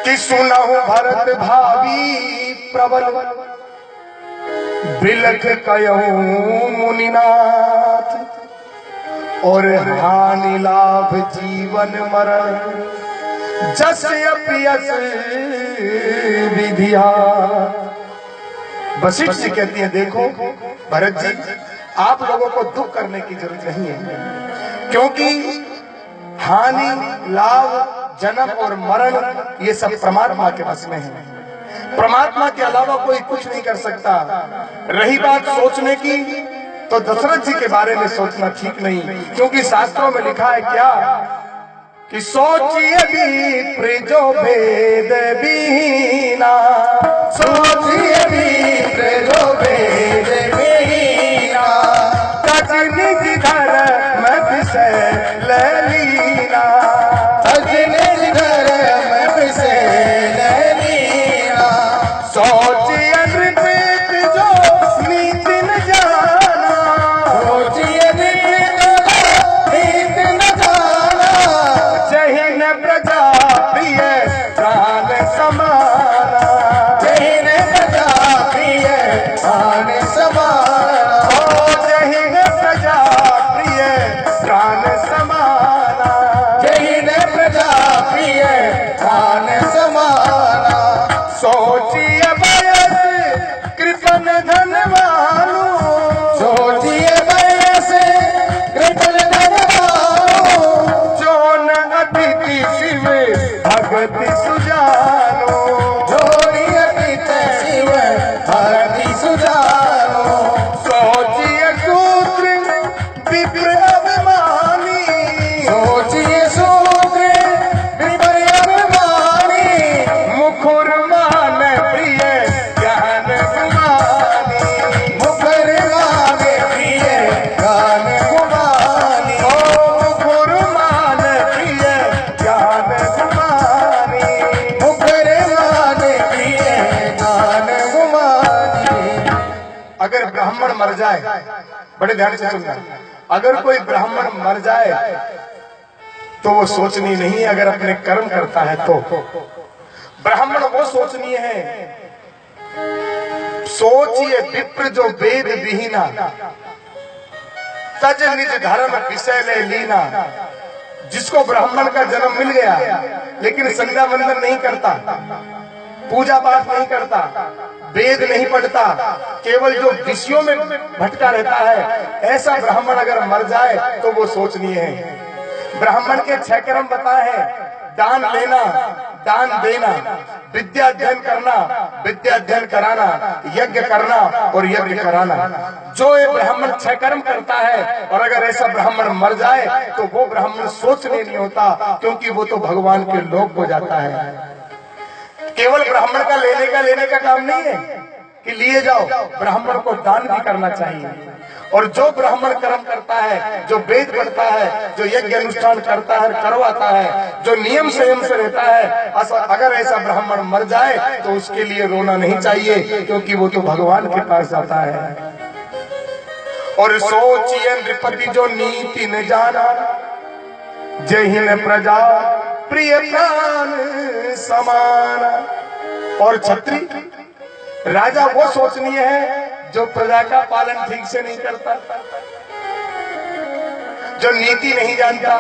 कि सुनहु भरत भावी प्रबल बिलख कयहु मुनिनाथ और हानि लाभ जीवन मरण जस अपयस विधिया। वशिष्ठ जी कहती है, देखो भरत जी, आप लोगों को दुख करने की जरूरत नहीं है, क्योंकि हानि लाभ जन्म और मरण ये सब परमात्मा के वश में है। परमात्मा के अलावा कोई कुछ नहीं कर सकता। रही बात सोचने की, तो दशरथ जी के बारे में सोचना ठीक नहीं, क्योंकि शास्त्रों में लिखा है क्या कि सोचिए भी जो भेद बीना, सोचिए भी जो भेद बीना, कजनी जिधर मैं पिसे ललीना, कजनी जिधर मैं पिसे ललीना। सोचिए नृपेत जो नीति न जाना, सोचिए नीति न जाना, जहिन प्रजा प्रिय प्राण समाना, जहिन प्रजा प्रिय प्राण समाना, ओ जहिन प्रजा प्रिय प्राण समाना, जहिन प्रजा प्रिय प्राण समाना। सोचिए वयस कृपन धनवानु, सोचिए वयस कृपन धनवानु, जो न अतिथि शिव भगति सुजानो, जो न अतिथि शिव भगति सुजानो। सोचिए शूद्र विप्र अभिमानी, सोचिए शूद्र विप्र अभिमानी, मुखुर मान प्रिय ज्ञान गुमानी, मुखुर मान प्रिय ज्ञान गुमानी, ओ मुखुर मान प्रिय ज्ञान गुमानी, मुखुर मान प्रिय ज्ञान गुमानी। अगर ब्राह्मण मर जाए, बड़े ध्यान से सुनना, अगर कोई ब्राह्मण मर जाए तो वो सोचनी नहीं, अगर अपने कर्म करता है तो। ब्राह्मण वो सोचनीय है। सोचिए विप्र जो वेद विहीना, तज निज धर्म विषय ले लीना। जिसको ब्राह्मण का जन्म मिल गया लेकिन संध्या वंदन नहीं करता, पूजा पाठ नहीं करता, वेद नहीं पढ़ता, केवल जो विषयों में भटका रहता है, ऐसा ब्राह्मण अगर मर जाए तो वो सोचनीय है। ब्राह्मण के 6 कर्म बताए हैं, दान लेना, दान देना, विद्या अध्ययन करना, विद्या अध्ययन कराना, यज्ञ करना और यज्ञ कराना। जो ये ब्राह्मण 6 कर्म करता है और अगर ऐसा ब्राह्मण मर जाए तो वो ब्राह्मण सोचने नहीं होता, क्योंकि वो तो भगवान के लोक को जाता है। केवल ब्राह्मण का लेने का काम नहीं है कि लिए जाओ, ब्राह्मण को दान भी करना चाहिए। और जो ब्राह्मण कर्म करता है, जो वेद पढ़ता है, जो यज्ञ अनुष्ठान करता है, करवाता है, जो नियम संयम से रहता है, अगर ऐसा ब्राह्मण मर जाए तो उसके लिए रोना नहीं चाहिए, क्योंकि वो तो भगवान के पास जाता है। और सोचिए नृपति जो नीति न जाना, जहिन प्रजा प्रिय प्राण समान। और छत्री राजा वो सोचनीय है जो प्रजा का पालन ठीक से नहीं करता, जो नीति नहीं जानता,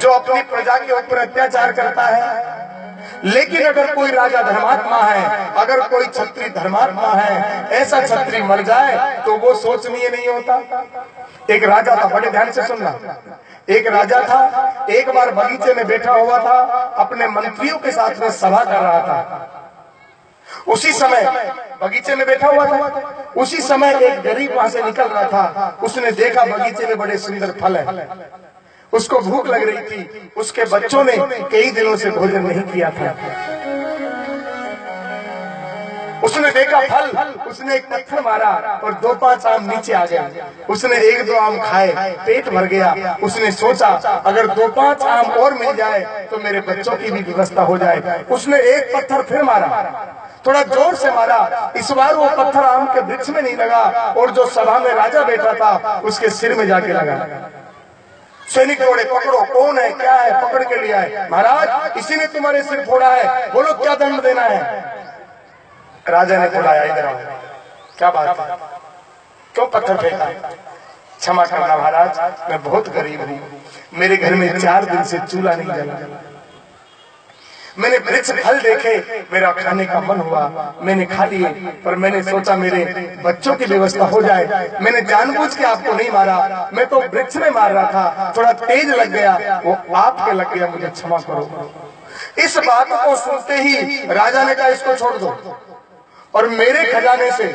जो अपनी प्रजा के ऊपर अत्याचार करता है। लेकिन अगर कोई राजा धर्मात्मा है, अगर कोई छत्री धर्मात्मा है, ऐसा छत्री मर जाए तो वो सोचनीय नहीं होता। एक राजा था, बड़े ध्यान से सुनना, एक राजा था, एक बार बगीचे में बैठा हुआ था, अपने मंत्रियों के साथ में सभा कर रहा था। उसी समय बगीचे में बैठा हुआ था, उसी समय एक गरीब वहां से निकल रहा था। उसने देखा बगीचे में बड़े सुंदर फल है, उसको भूख लग रही थी। उसके बच्चों ने कई दिनों से भोजन नहीं किया था। उसने देखा फल, उसने एक पत्थर मारा और 2-5 आम नीचे आ गए। उसने 1-2 आम खाए, पेट भर गया। उसने सोचा अगर 2-5 आम और मिल जाए तो मेरे बच्चों की भी व्यवस्था हो जाए। उसने एक पत्थर फिर मारा, थोड़ा जोर से मारा। इस बार वो पत्थर आम के वृक्ष में नहीं लगा और जो सभा में राजा बैठा था उसके सिर में जाके लगा। सैनिक दौड़े, पकड़ो, कौन है, क्या है, पकड़ के लिया है। महाराज इसी ने तुम्हारे सिर फोड़ा है, बोलो क्या दंड देना है। राजा ने बुलाया, इधर आओ, क्या बात है, क्यों पत्थर फेंका। क्षमा करना महाराज, मैं बहुत गरीब हूँ, मेरे घर में 4 दिन से चूल्हा नहीं जला। मैंने वृक्ष फल देखे, मेरा खाने का मन हुआ, मैंने खा लिए, पर मैंने सोचा मेरे बच्चों की व्यवस्था हो जाए। मैंने जानबूझ के आपको नहीं मारा, मैं तो वृक्ष में मार रहा था, थोड़ा तेज लग गया, वो आपके लग गया, मुझे क्षमा करो। इस बात को सुनते ही राजा ने कहा इसको छोड़ दो और मेरे खजाने से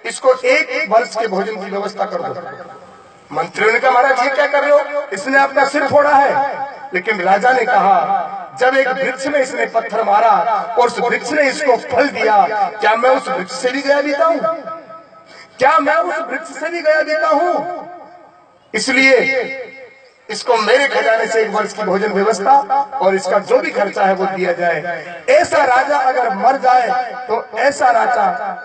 इसको 1 वर्ष के भोजन की व्यवस्था कर दो। मंत्रियों ने कहा महाराज ये क्या कर रहे हो, इसने आपका सिर फोड़ा है। लेकिन राजा ने कहा जब एक वृक्ष में इसने पत्थर मारा और उस वृक्ष ने इसको फल दिया, क्या मैं उस वृक्ष से भी गया बीता हूं? क्या मैं उस वृक्ष से भी गया बीता हूं? इसलिए इसको मेरे खजाने से 1 वर्ष की भोजन व्यवस्था और इसका जो भी खर्चा है वो दिया जाए। ऐसा राजा अगर मर जाए तो ऐसा राजा